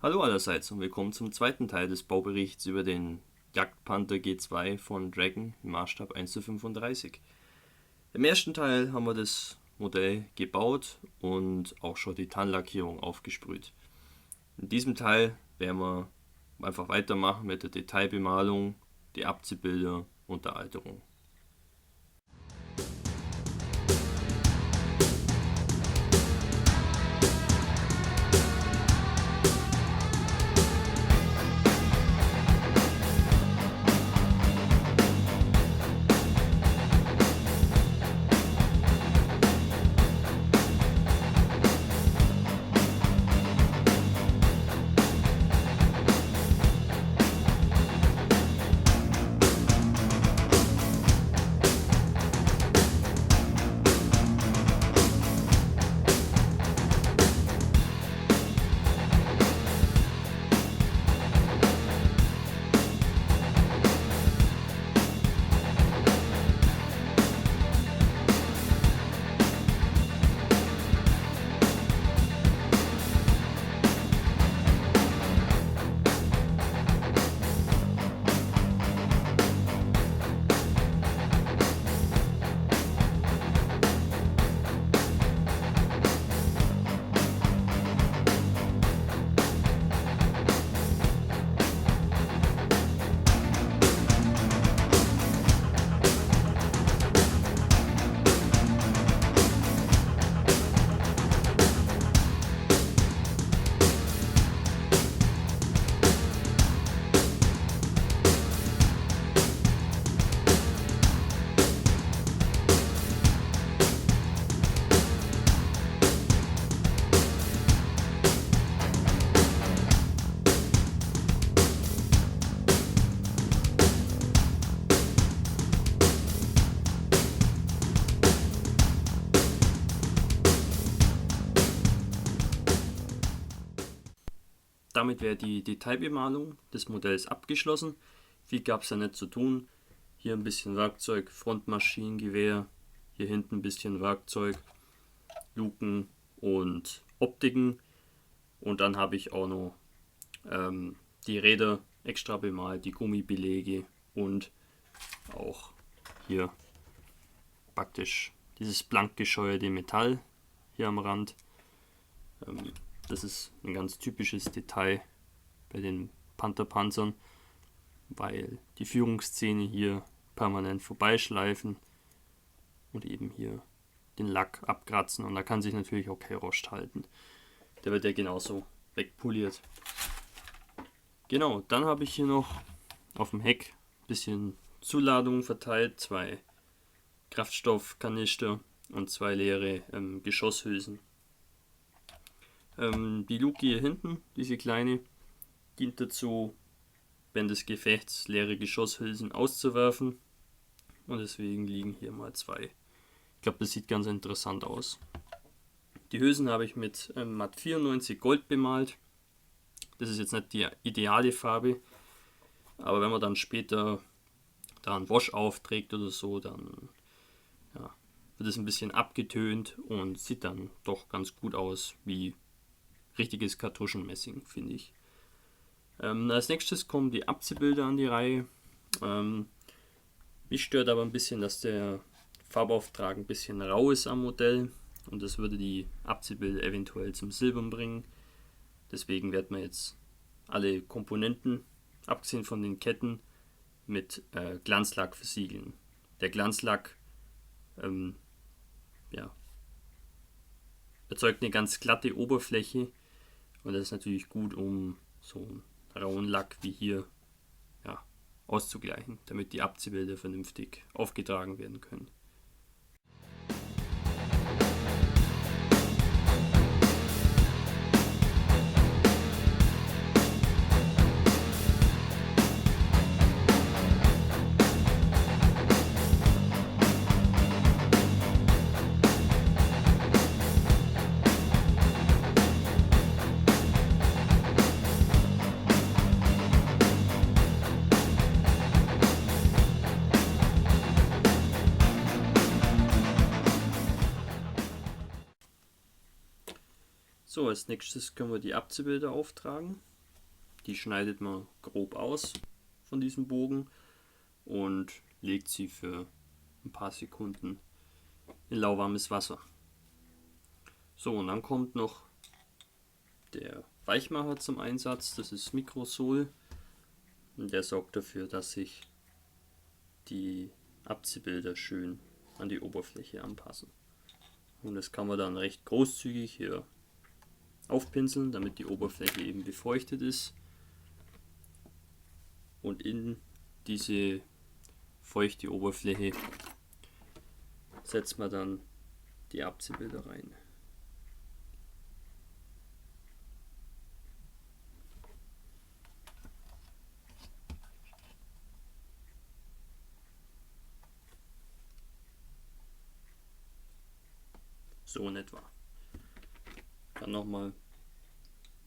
Hallo allerseits und willkommen zum zweiten Teil des Bauberichts über den Jagdpanther G2 von Dragon im Maßstab 1:35. Im ersten Teil haben wir das Modell gebaut und auch schon die Tarnlackierung aufgesprüht. In diesem Teil werden wir einfach weitermachen mit der Detailbemalung, die Abziehbilder und der Alterung. Damit wäre die Detailbemalung des Modells abgeschlossen. Viel gab es ja nicht zu tun. Hier ein bisschen Werkzeug, Frontmaschinengewehr, hier hinten ein bisschen Werkzeug, Luken und Optiken. Und dann habe ich auch noch die Räder extra bemalt, die Gummibelege und auch hier praktisch dieses blank gescheuerte Metall hier am Rand. Das ist ein ganz typisches Detail bei den Pantherpanzern, weil die Führungszähne hier permanent vorbeischleifen und eben hier den Lack abkratzen, und da kann sich natürlich auch kein Rost halten. Der wird ja genauso wegpoliert. Genau, dann habe ich hier noch auf dem Heck ein bisschen Zuladung verteilt, 2 Kraftstoffkanister und 2 leere Geschosshülsen. Die Luke hier hinten, diese kleine, dient dazu, während des Gefechts leere Geschosshülsen auszuwerfen, und deswegen liegen hier mal 2. Ich glaube, das sieht ganz interessant aus. Die Hülsen habe ich mit Matt 94 Gold bemalt. Das ist jetzt nicht die ideale Farbe, aber wenn man dann später da einen Wash aufträgt oder so, dann wird es ein bisschen abgetönt und sieht dann doch ganz gut aus, wie richtiges Kartuschenmessing, finde ich. Als nächstes kommen die Abziehbilder an die Reihe. Mich stört aber ein bisschen, dass der Farbauftrag ein bisschen rau ist am Modell, und das würde die Abziehbilder eventuell zum Silbern bringen. Deswegen werden wir jetzt alle Komponenten, abgesehen von den Ketten, mit Glanzlack versiegeln. Der Glanzlack erzeugt eine ganz glatte Oberfläche, und das ist natürlich gut, um so einen rauen Lack wie hier auszugleichen, damit die Abziehbilder vernünftig aufgetragen werden können. So, als nächstes können wir die Abziehbilder auftragen. Die schneidet man grob aus von diesem Bogen und legt sie für ein paar Sekunden in lauwarmes Wasser. So, und dann kommt noch der Weichmacher zum Einsatz. Das ist Microsol. Und der sorgt dafür, dass sich die Abziehbilder schön an die Oberfläche anpassen. Und das kann man dann recht großzügig hier aufpinseln, damit die Oberfläche eben befeuchtet ist. Und in diese feuchte Oberfläche setzt man dann die Abziehbilder rein. So in etwa. Dann nochmal ein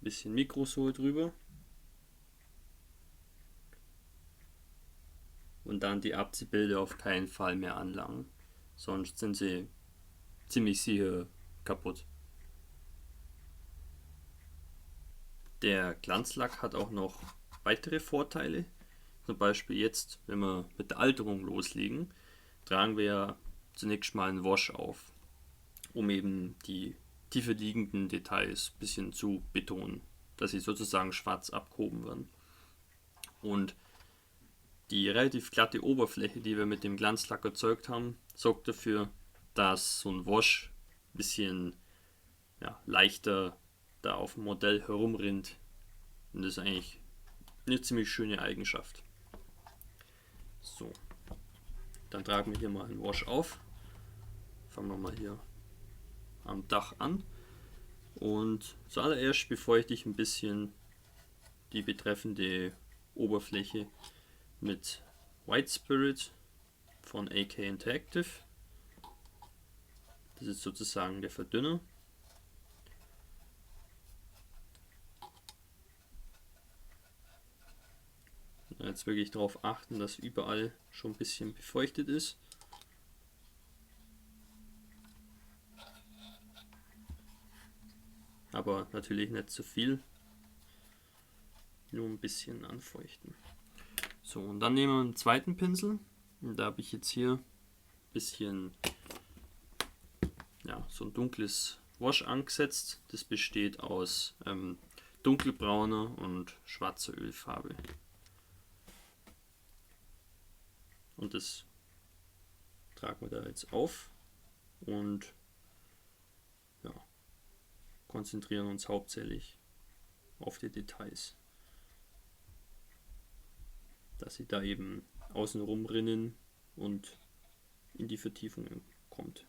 bisschen Microsol drüber. Und dann die Abziehbilder auf keinen Fall mehr anlangen. Sonst sind sie ziemlich sicher kaputt. Der Glanzlack hat auch noch weitere Vorteile. Zum Beispiel jetzt, wenn wir mit der Alterung loslegen, tragen wir ja zunächst mal einen Wash auf, um eben die tiefer liegenden Details ein bisschen zu betonen, dass sie sozusagen schwarz abgehoben werden. Und die relativ glatte Oberfläche, die wir mit dem Glanzlack erzeugt haben, sorgt dafür, dass so ein Wash ein bisschen leichter da auf dem Modell herumrinnt. Und das ist eigentlich eine ziemlich schöne Eigenschaft. So, dann tragen wir hier mal einen Wash auf. Fangen wir mal hier am Dach an. Und zuallererst befeuchte ich ein bisschen die betreffende Oberfläche mit White Spirit von AK Interactive. Das ist sozusagen der Verdünner. Jetzt wirklich darauf achten, dass überall schon ein bisschen befeuchtet ist. Aber natürlich nicht zu viel. Nur ein bisschen anfeuchten. So, und dann nehmen wir einen zweiten Pinsel. Und da habe ich jetzt hier ein bisschen so ein dunkles Wash angesetzt. Das besteht aus dunkelbrauner und schwarzer Ölfarbe. Und das tragen wir da jetzt auf und konzentrieren uns hauptsächlich auf die Details. Dass sie da eben außen rumrinnen und in die Vertiefungen kommt.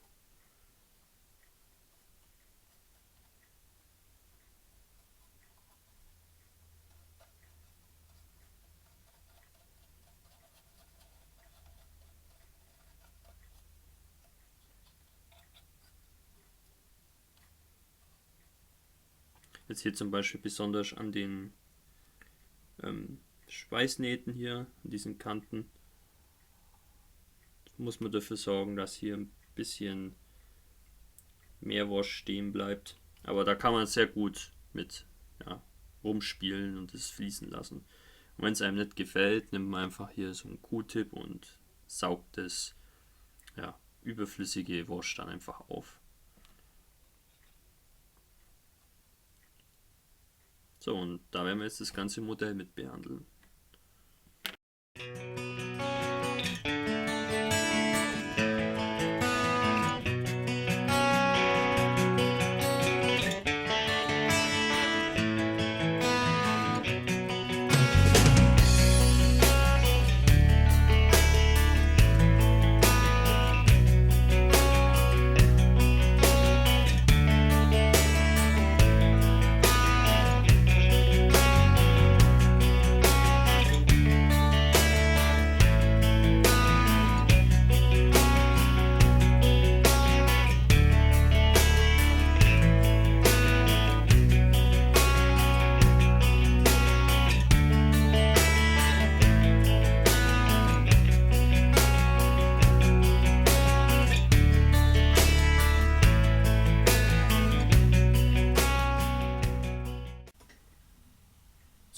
Jetzt hier zum Beispiel besonders an den Schweißnähten hier, an diesen Kanten, muss man dafür sorgen, dass hier ein bisschen mehr Wash stehen bleibt. Aber da kann man sehr gut mit rumspielen und es fließen lassen. Und wenn es einem nicht gefällt, nimmt man einfach hier so einen Q-Tip und saugt das überflüssige Wash dann einfach auf. So, und da werden wir jetzt das ganze Modell mit behandeln.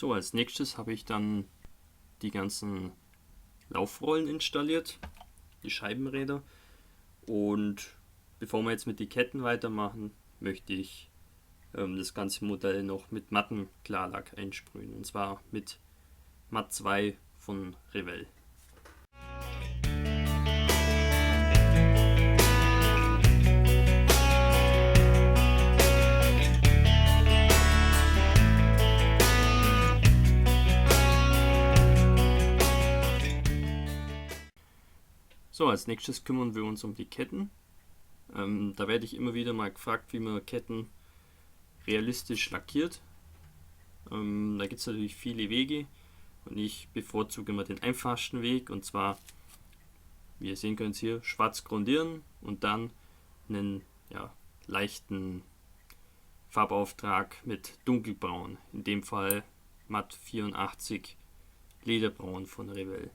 So, als nächstes habe ich dann die ganzen Laufrollen installiert, die Scheibenräder. Und bevor wir jetzt mit den Ketten weitermachen, möchte ich das ganze Modell noch mit matten Klarlack einsprühen. Und zwar mit Matt 2 von Revell. So, als nächstes kümmern wir uns um die Ketten. Da werde ich immer wieder mal gefragt, wie man Ketten realistisch lackiert. Da gibt es natürlich viele Wege und ich bevorzuge immer den einfachsten Weg, und zwar, wie ihr sehen könnt hier, schwarz grundieren und dann einen leichten Farbauftrag mit dunkelbraun, in dem Fall Matt 84 Lederbraun von Revell.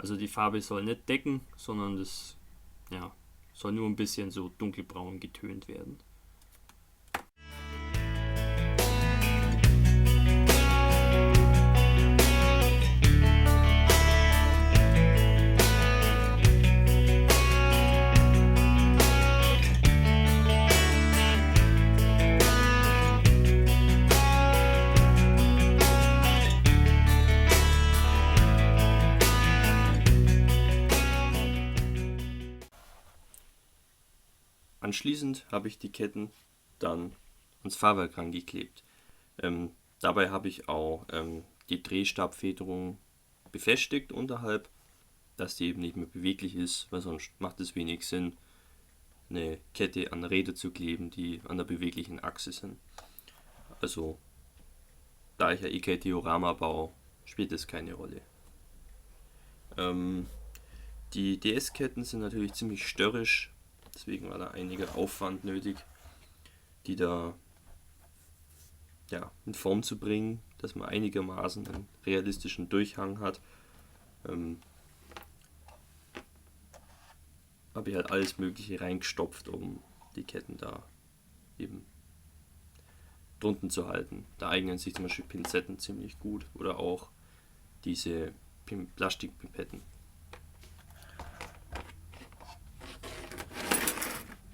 Also die Farbe soll nicht decken, sondern das soll nur ein bisschen so dunkelbraun getönt werden. Anschließend habe ich die Ketten dann ans Fahrwerk angeklebt. Dabei habe ich auch die Drehstabfederung befestigt unterhalb, dass die eben nicht mehr beweglich ist, weil sonst macht es wenig Sinn, eine Kette an Räder zu kleben, die an der beweglichen Achse sind. Also, da ich ja kein Diorama baue, spielt es keine Rolle. Die DS-Ketten sind natürlich ziemlich störrisch, deswegen war da einiger Aufwand nötig, die da in Form zu bringen, dass man einigermaßen einen realistischen Durchhang hat. Habe ich halt alles Mögliche reingestopft, um die Ketten da eben drunten zu halten. Da eignen sich zum Beispiel Pinzetten ziemlich gut oder auch diese Plastikpipetten.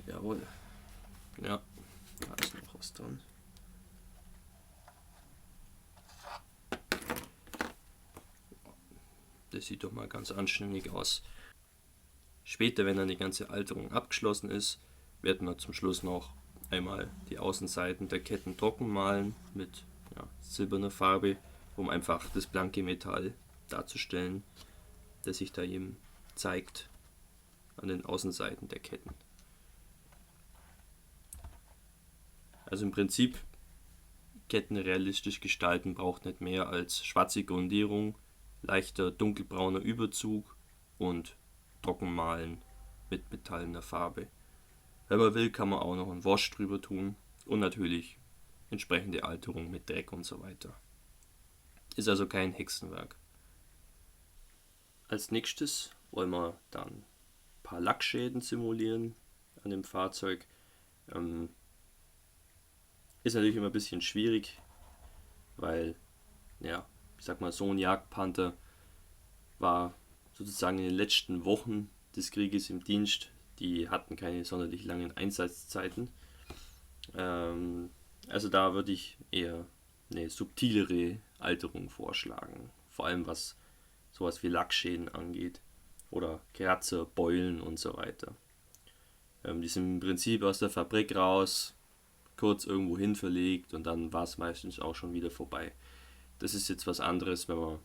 Jawohl. Ja, da ist noch was dran. Das sieht doch mal ganz anständig aus. Später, wenn dann die ganze Alterung abgeschlossen ist, werden wir zum Schluss noch einmal die Außenseiten der Ketten trocken malen mit silberner Farbe, um einfach das blanke Metall darzustellen, das sich da eben zeigt an den Außenseiten der Ketten. Also im Prinzip, Ketten realistisch gestalten braucht nicht mehr als schwarze Grundierung, leichter dunkelbrauner Überzug und Trockenmalen mit metallener Farbe. Wenn man will, kann man auch noch einen Wash drüber tun und natürlich entsprechende Alterung mit Dreck und so weiter. Ist also kein Hexenwerk. Als nächstes wollen wir dann ein paar Lackschäden simulieren an dem Fahrzeug. Ist natürlich immer ein bisschen schwierig, weil, ich sag mal, so ein Jagdpanther war sozusagen in den letzten Wochen des Krieges im Dienst. Die hatten keine sonderlich langen Einsatzzeiten. Also da würde ich eher eine subtilere Alterung vorschlagen. Vor allem was sowas wie Lackschäden angeht. Oder Kratzer, Beulen und so weiter. Die sind im Prinzip aus der Fabrik raus, kurz irgendwo hin verlegt und dann war es meistens auch schon wieder vorbei. Das ist jetzt was anderes, wenn man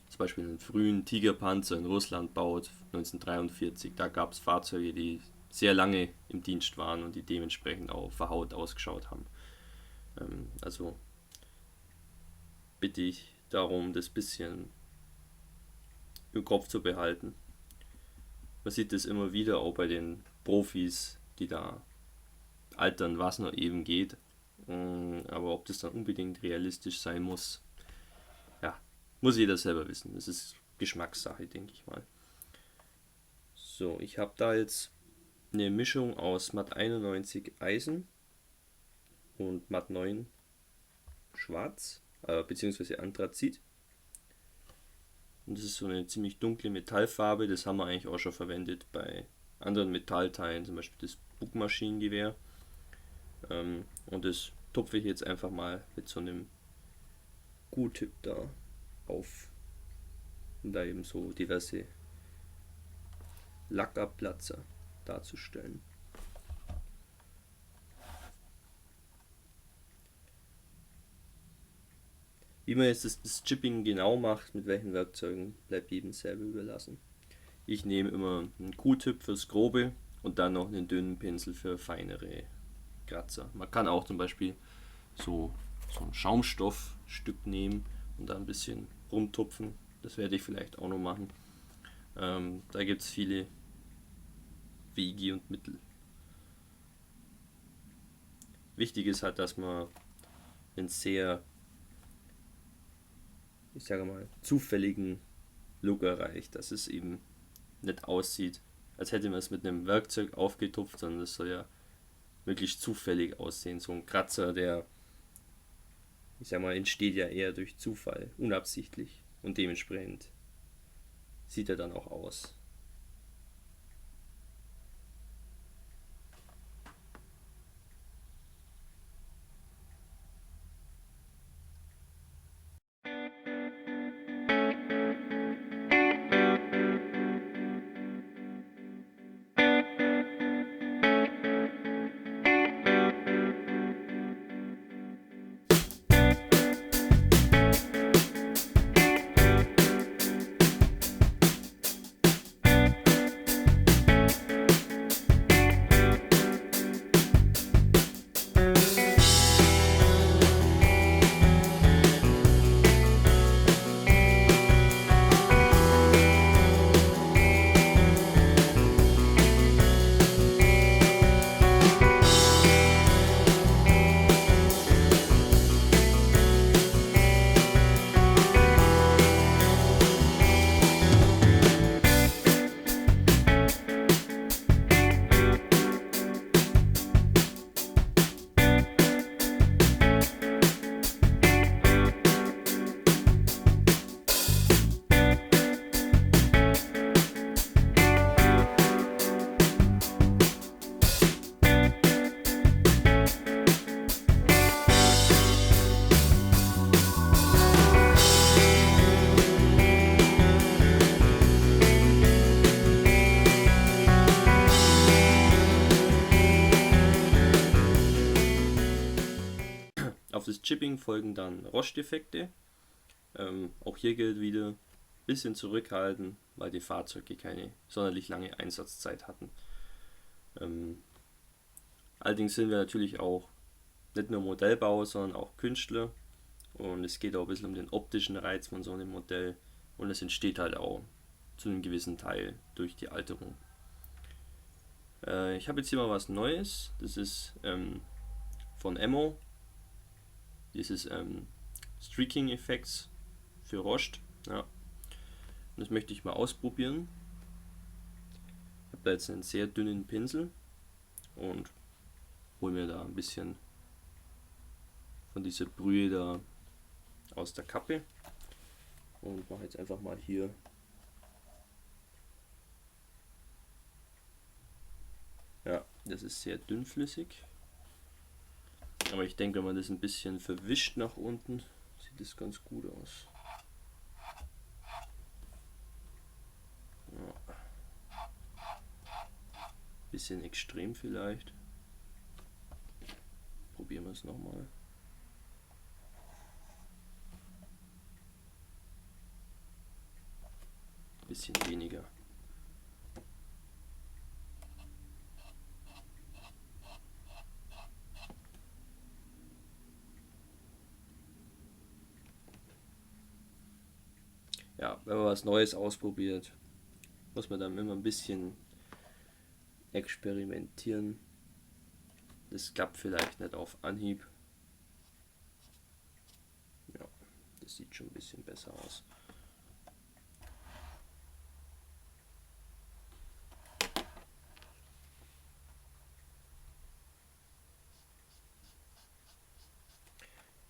zum Beispiel einen frühen Tigerpanzer in Russland baut, 1943. Da gab es Fahrzeuge, die sehr lange im Dienst waren und die dementsprechend auch verhaut ausgeschaut haben. Also bitte ich darum, das bisschen im Kopf zu behalten. Man sieht das immer wieder auch bei den Profis, die da altern, was noch eben geht. Aber ob das dann unbedingt realistisch sein muss, muss jeder selber wissen. Das ist Geschmackssache, denke ich mal. So, ich habe da jetzt eine Mischung aus Matt 91 Eisen und Matt 9 Schwarz. beziehungsweise Anthrazit. Und das ist so eine ziemlich dunkle Metallfarbe, das haben wir eigentlich auch schon verwendet bei anderen Metallteilen, zum Beispiel das Bugmaschinengewehr. Und das tupfe ich jetzt einfach mal mit so einem Q-Tip da auf, um da eben so diverse Lackabplatzer darzustellen. Wie man jetzt das Chipping genau macht, mit welchen Werkzeugen, bleibt jedem selber überlassen. Ich nehme immer einen Q-Tip fürs Grobe und dann noch einen dünnen Pinsel für feinere Kratzer. Man kann auch zum Beispiel so ein Schaumstoffstück nehmen und da ein bisschen rumtupfen. Das werde ich vielleicht auch noch machen. Da gibt es viele Wege und Mittel. Wichtig ist halt, dass man einen sehr, ich sage mal, zufälligen Look erreicht, dass es eben nicht aussieht, als hätte man es mit einem Werkzeug aufgetupft, sondern es soll ja wirklich zufällig aussehen. So ein Kratzer, der, ich sag mal, entsteht ja eher durch Zufall, unabsichtlich, und dementsprechend sieht er dann auch aus. Auf das Chipping folgen dann Rostdefekte. Auch hier gilt wieder, ein bisschen zurückhalten, weil die Fahrzeuge keine sonderlich lange Einsatzzeit hatten. Allerdings sind wir natürlich auch nicht nur Modellbauer, sondern auch Künstler. Und es geht auch ein bisschen um den optischen Reiz von so einem Modell. Und es entsteht halt auch zu einem gewissen Teil durch die Alterung. Ich habe jetzt hier mal was Neues. Das ist von Emo. Dieses Streaking Effects für Rost. Ja. Und das möchte ich mal ausprobieren. Ich habe da jetzt einen sehr dünnen Pinsel und hole mir da ein bisschen von dieser Brühe da aus der Kappe und mache jetzt einfach mal hier ja, das ist sehr dünnflüssig, aber ich denke, wenn man das ein bisschen verwischt nach unten, sieht das ganz gut aus. Ja. Bisschen extrem vielleicht. Probieren wir es nochmal. Bisschen weniger. Ja, wenn man was Neues ausprobiert, muss man dann immer ein bisschen experimentieren. Das klappt vielleicht nicht auf Anhieb. Ja, das sieht schon ein bisschen besser aus.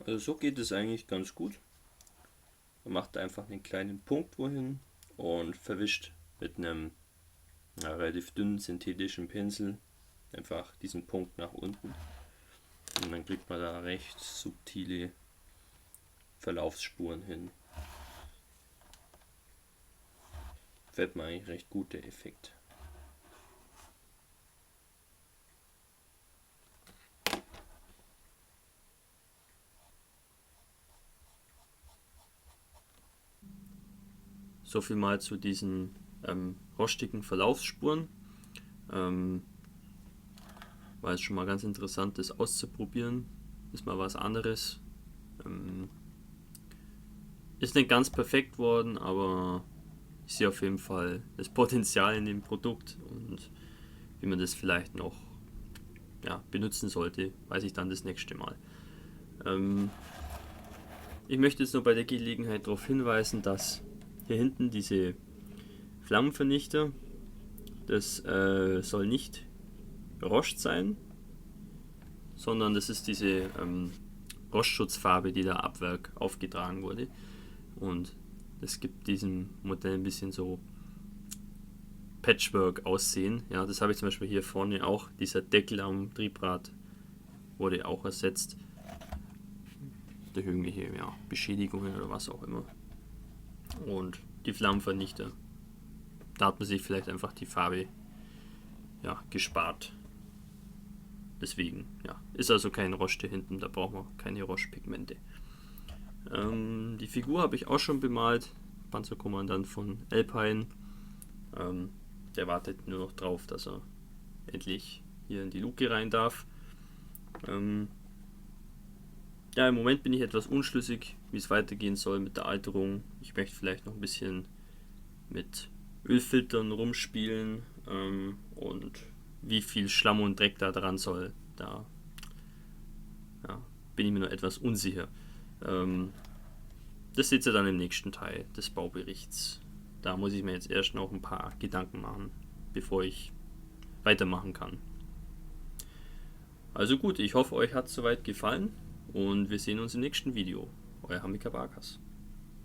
Also so geht es eigentlich ganz gut. Man macht einfach einen kleinen Punkt wohin und verwischt mit einem relativ dünnen synthetischen Pinsel einfach diesen Punkt nach unten. Und dann kriegt man da recht subtile Verlaufsspuren hin. Fällt mir eigentlich recht gut der Effekt. So viel mal zu diesen rostigen Verlaufsspuren. War es schon mal ganz interessant, das auszuprobieren. Ist mal was anderes. Ist nicht ganz perfekt worden, aber ich sehe auf jeden Fall das Potenzial in dem Produkt und wie man das vielleicht noch benutzen sollte, weiß ich dann das nächste Mal. Ich möchte jetzt nur bei der Gelegenheit darauf hinweisen, dass hier hinten diese Flammenvernichter, das soll nicht Rost sein, sondern das ist diese Rostschutzfarbe, die da ab Werk aufgetragen wurde. Und es gibt diesem Modell ein bisschen so Patchwork-Aussehen. Ja, das habe ich zum Beispiel hier vorne auch. Dieser Deckel am Triebrad wurde auch ersetzt. Durch irgendwelche Beschädigungen oder was auch immer. Und die Flammenvernichter, da hat man sich vielleicht einfach die Farbe gespart. Deswegen, ist also kein Rost hier hinten, da brauchen wir keine Rostpigmente. Die Figur habe ich auch schon bemalt, Panzerkommandant von Alpine. Der wartet nur noch drauf, dass er endlich hier in die Luke rein darf. Im Moment bin ich etwas unschlüssig, wie es weitergehen soll mit der Alterung. Ich möchte vielleicht noch ein bisschen mit Ölfiltern rumspielen und wie viel Schlamm und Dreck da dran soll, da bin ich mir noch etwas unsicher. Das seht ihr dann im nächsten Teil des Bauberichts. Da muss ich mir jetzt erst noch ein paar Gedanken machen, bevor ich weitermachen kann. Also gut, ich hoffe, euch hat es soweit gefallen und wir sehen uns im nächsten Video. Euer Hamika Barkas.